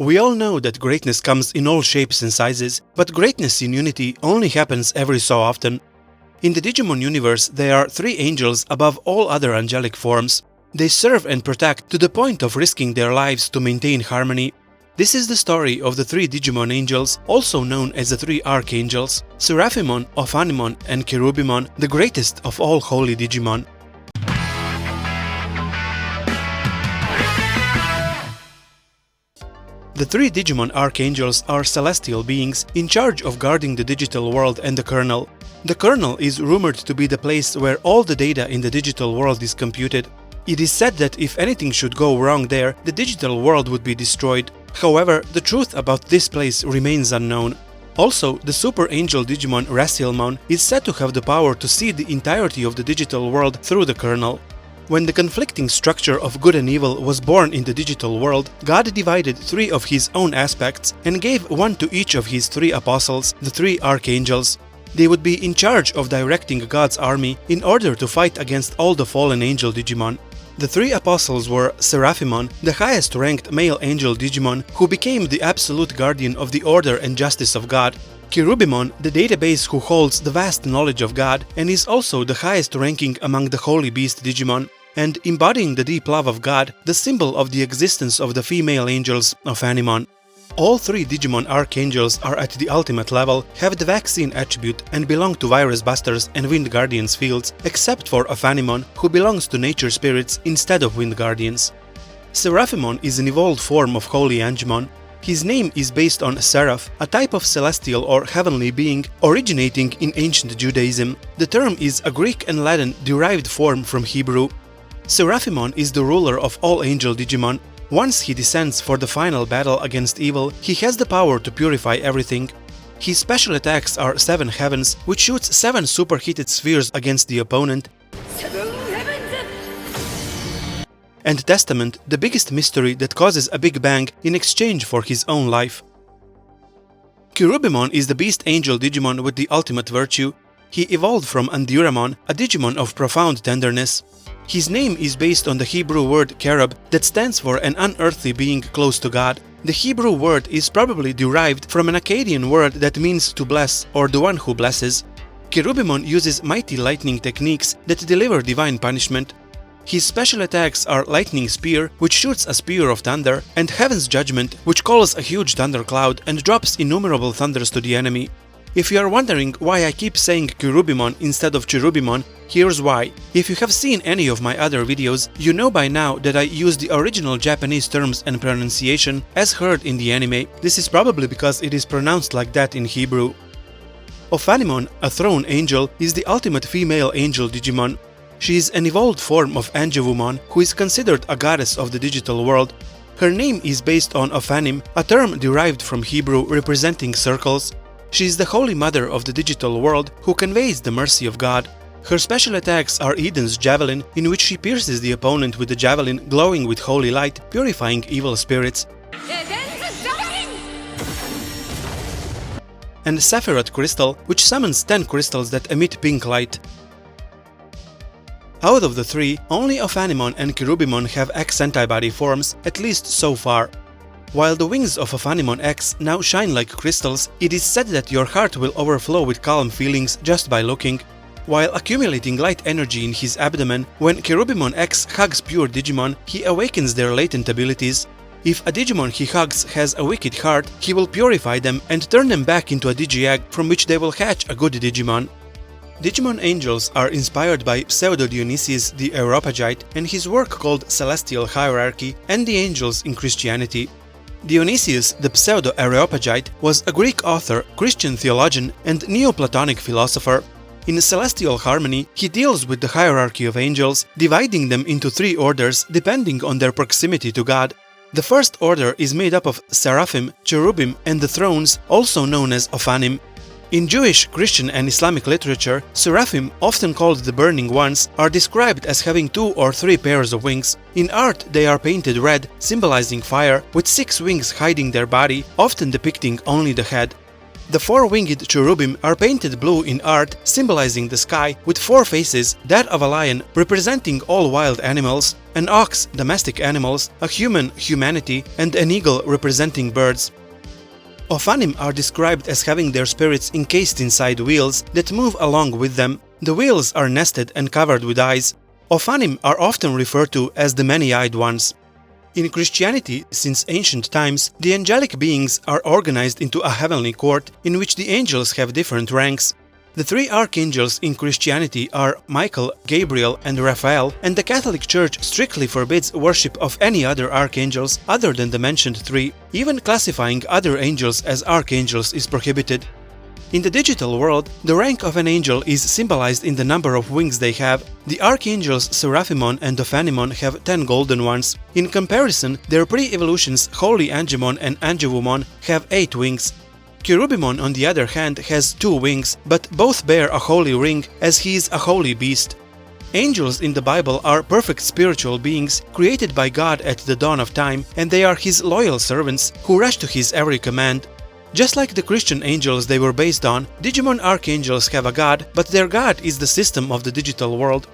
We all know that greatness comes in all shapes and sizes, but greatness in unity only happens every so often. In the Digimon universe, there are 3 angels above all other angelic forms. They serve and protect to the point of risking their lives to maintain harmony. This is the story of the 3 Digimon angels, also known as the 3 Archangels, Seraphimon, Ophanimon and Cherubimon, the greatest of all holy Digimon. The 3 Digimon Archangels are celestial beings in charge of guarding the digital world and the kernel. The kernel is rumored to be the place where all the data in the digital world is computed. It is said that if anything should go wrong there, the digital world would be destroyed. However, the truth about this place remains unknown. Also, the super angel Digimon Cherubimon is said to have the power to see the entirety of the digital world through the kernel. When the conflicting structure of good and evil was born in the digital world, God divided 3 of his own aspects and gave one to each of his 3 apostles, the 3 archangels. They would be in charge of directing God's army in order to fight against all the fallen angel Digimon. The 3 apostles were Seraphimon, the highest ranked male angel Digimon who became the absolute guardian of the order and justice of God, Cherubimon, the database who holds the vast knowledge of God and is also the highest ranking among the holy beast Digimon, and embodying the deep love of God, the symbol of the existence of the female angels Ophanimon. All 3 Digimon Archangels are at the ultimate level, have the vaccine attribute and belong to Virus Busters and Wind Guardians fields, except for Ophanimon, who belongs to Nature Spirits instead of Wind Guardians. Seraphimon is an evolved form of Holy Angemon. His name is based on Seraph, a type of celestial or heavenly being originating in ancient Judaism. The term is a Greek and Latin derived form from Hebrew. Seraphimon is the ruler of all angel Digimon. Once he descends for the final battle against evil, he has the power to purify everything. His special attacks are 7 Heavens, which shoots 7 superheated spheres against the opponent, and Testament, the biggest mystery that causes a big bang in exchange for his own life. Cherubimon is the beast angel Digimon with the ultimate virtue. He evolved from Anduramon, a Digimon of profound tenderness. His name is based on the Hebrew word cherub that stands for an unearthly being close to God. The Hebrew word is probably derived from an Akkadian word that means to bless or the one who blesses. Cherubimon uses mighty lightning techniques that deliver divine punishment. His special attacks are Lightning Spear, which shoots a spear of thunder, and Heaven's Judgment, which calls a huge thundercloud and drops innumerable thunders to the enemy. If you are wondering why I keep saying Cherubimon instead of Cherubimon, here's why. If you have seen any of my other videos, you know by now that I use the original Japanese terms and pronunciation as heard in the anime. This is probably because it is pronounced like that in Hebrew. Ophanimon, a throne angel, is the ultimate female angel Digimon. She is an evolved form of Angewumon, who is considered a goddess of the digital world. Her name is based on Ophanim, a term derived from Hebrew representing circles. She is the Holy Mother of the digital world who conveys the mercy of God. Her special attacks are Eden's Javelin, in which she pierces the opponent with the javelin glowing with holy light, purifying evil spirits, and Sephiroth Crystal, which summons 10 crystals that emit pink light. Out of the 3, only Ophanimon and Cherubimon have X antibody forms, at least so far. While the wings of Ophanimon X now shine like crystals, it is said that your heart will overflow with calm feelings just by looking. While accumulating light energy in his abdomen, when Cherubimon X hugs pure Digimon, he awakens their latent abilities. If a Digimon he hugs has a wicked heart, he will purify them and turn them back into a Digi-Egg from which they will hatch a good Digimon. Digimon angels are inspired by Pseudo-Dionysius the Areopagite and his work called Celestial Hierarchy and the Angels in Christianity. Dionysius the Pseudo-Areopagite was a Greek author, Christian theologian and Neoplatonic philosopher. In Celestial Harmony, he deals with the hierarchy of angels, dividing them into 3 orders depending on their proximity to God. The first order is made up of Seraphim, Cherubim and the Thrones, also known as Ophanim. In Jewish, Christian and Islamic literature, Seraphim, often called the Burning Ones, are described as having 2 or 3 pairs of wings. In art, they are painted red, symbolizing fire, with 6 wings hiding their body, often depicting only the head. The 4-winged cherubim are painted blue in art, symbolizing the sky, with 4 faces, that of a lion, representing all wild animals. an ox domestic animals, a human humanity, and an eagle representing birds. Ophanim are described as having their spirits encased inside wheels that move along with them. The wheels are nested and covered with eyes. Ophanim are often referred to as the many-eyed ones. In Christianity, since ancient times, the angelic beings are organized into a heavenly court in which the angels have different ranks. The three archangels in Christianity are Michael, Gabriel, and Raphael, and the Catholic Church strictly forbids worship of any other archangels other than the mentioned three. Even classifying other angels as archangels is prohibited. In the digital world, the rank of an angel is symbolized in the number of wings they have. The archangels Seraphimon and Ophanimon have 10 golden ones. In comparison, their pre-evolutions Holy Angemon and Angewomon have 8 wings. Cherubimon, on the other hand, has 2 wings, but both bear a holy ring, as he is a holy beast. Angels in the Bible are perfect spiritual beings created by God at the dawn of time, and they are his loyal servants who rush to his every command. Just like the Christian angels they were based on, Digimon Archangels have a god, but their god is the system of the digital world.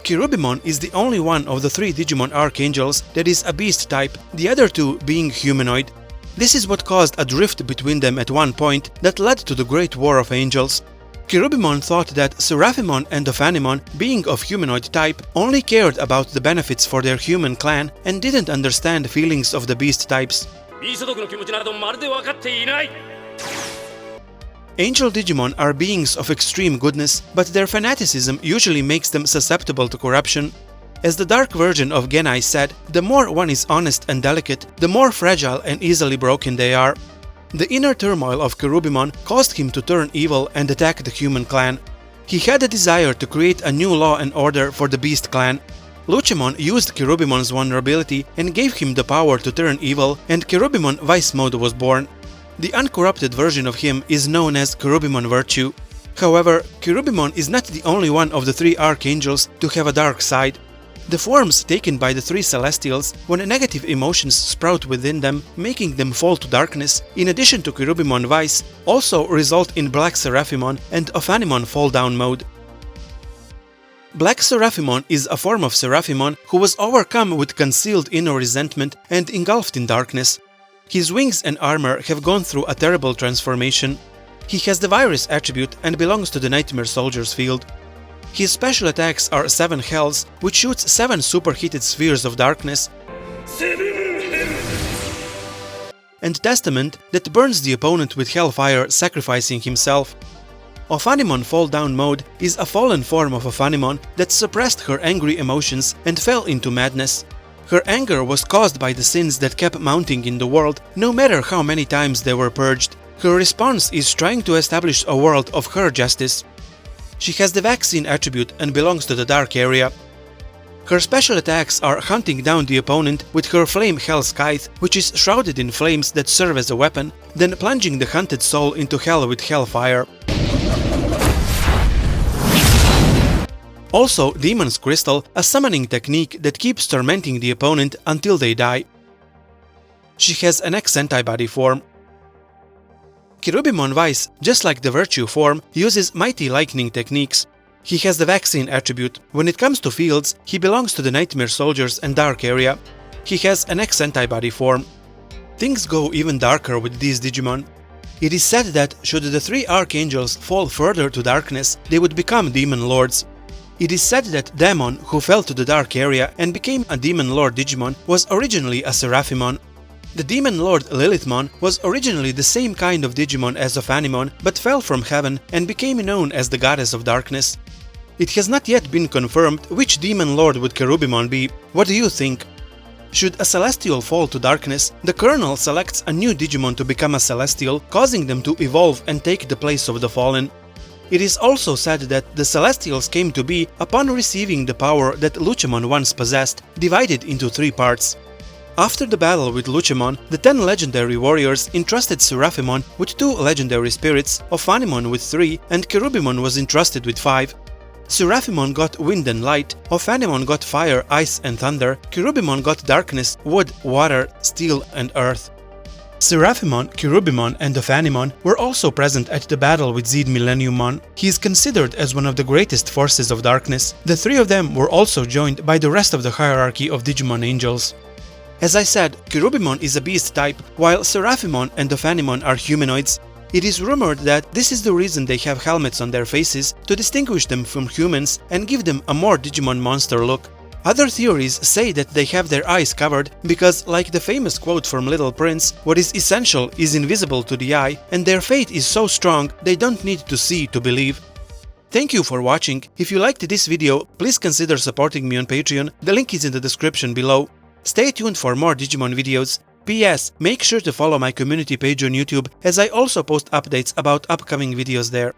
Cherubimon is the only one of the 3 Digimon Archangels that is a beast type, the other 2 being humanoid. This is what caused a drift between them at one point that led to the Great War of Angels. Cherubimon thought that Seraphimon and Ophanimon, being of humanoid type, only cared about the benefits for their human clan and didn't understand feelings of the beast types. Angel Digimon are beings of extreme goodness, but their fanaticism usually makes them susceptible to corruption. As the dark version of Genai said, the more one is honest and delicate, the more fragile and easily broken they are. The inner turmoil of Cherubimon caused him to turn evil and attack the human clan. He had a desire to create a new law and order for the beast clan. Lucemon used Cherubimon's vulnerability and gave him the power to turn evil, and Cherubimon Vice Mode was born. The uncorrupted version of him is known as Cherubimon Virtue. However, Cherubimon is not the only one of the 3 archangels to have a dark side. The forms taken by the 3 Celestials when negative emotions sprout within them, making them fall to darkness, in addition to Cherubimon Vice, also result in Black Seraphimon and Ophanimon Fall Down mode. Black Seraphimon is a form of Seraphimon who was overcome with concealed inner resentment and engulfed in darkness. His wings and armor have gone through a terrible transformation. He has the virus attribute and belongs to the Nightmare Soldier's field. His special attacks are 7 Hells, which shoots 7 superheated spheres of darkness, and Testament that burns the opponent with hellfire, sacrificing himself. Ophanimon Fall Down mode is a fallen form of Ophanimon that suppressed her angry emotions and fell into madness. Her anger was caused by the sins that kept mounting in the world, no matter how many times they were purged. Her response is trying to establish a world of her justice. She has the vaccine attribute and belongs to the dark area. Her special attacks are hunting down the opponent with her Flame Hell Scythe, which is shrouded in flames that serve as a weapon, then plunging the hunted soul into hell with hellfire. Also, Demon's Crystal, a summoning technique that keeps tormenting the opponent until they die. She has an X-Antibody form. Cherubimon Vice, just like the Virtue form, uses Mighty Lightning techniques. He has the Vaccine attribute. When it comes to fields, he belongs to the Nightmare Soldiers and Dark area. He has an X-Antibody form. Things go even darker with these Digimon. It is said that, should the 3 Archangels fall further to darkness, they would become Demon Lords. It is said that Demon, who fell to the Dark area and became a Demon Lord Digimon, was originally a Seraphimon. The Demon Lord Lilithmon was originally the same kind of Digimon as Ophanimon, but fell from heaven and became known as the Goddess of Darkness. It has not yet been confirmed which Demon Lord would Cherubimon be. What do you think? Should a Celestial fall to darkness, the Colonel selects a new Digimon to become a Celestial, causing them to evolve and take the place of the Fallen. It is also said that the Celestials came to be upon receiving the power that Lucemon once possessed, divided into 3 parts. After the battle with Lucemon, the 10 legendary warriors entrusted Seraphimon with 2 legendary spirits, Ophanimon with 3, and Cherubimon was entrusted with 5. Seraphimon got wind and light, Ophanimon got fire, ice and thunder, Cherubimon got darkness, wood, water, steel and earth. Seraphimon, Cherubimon and Ophanimon were also present at the battle with Zed Millenniummon. He is considered as one of the greatest forces of darkness. The three of them were also joined by the rest of the hierarchy of Digimon Angels. As I said, Cherubimon is a beast type, while Seraphimon and Ophanimon are humanoids. It is rumored that this is the reason they have helmets on their faces, to distinguish them from humans and give them a more Digimon monster look. Other theories say that they have their eyes covered because, like the famous quote from Little Prince, what is essential is invisible to the eye, and their fate is so strong they don't need to see to believe. Thank you for watching. If you liked this video, please consider supporting me on Patreon, the link is in the description below. Stay tuned for more Digimon videos. P.S. Make sure to follow my community page on YouTube, as I also post updates about upcoming videos there.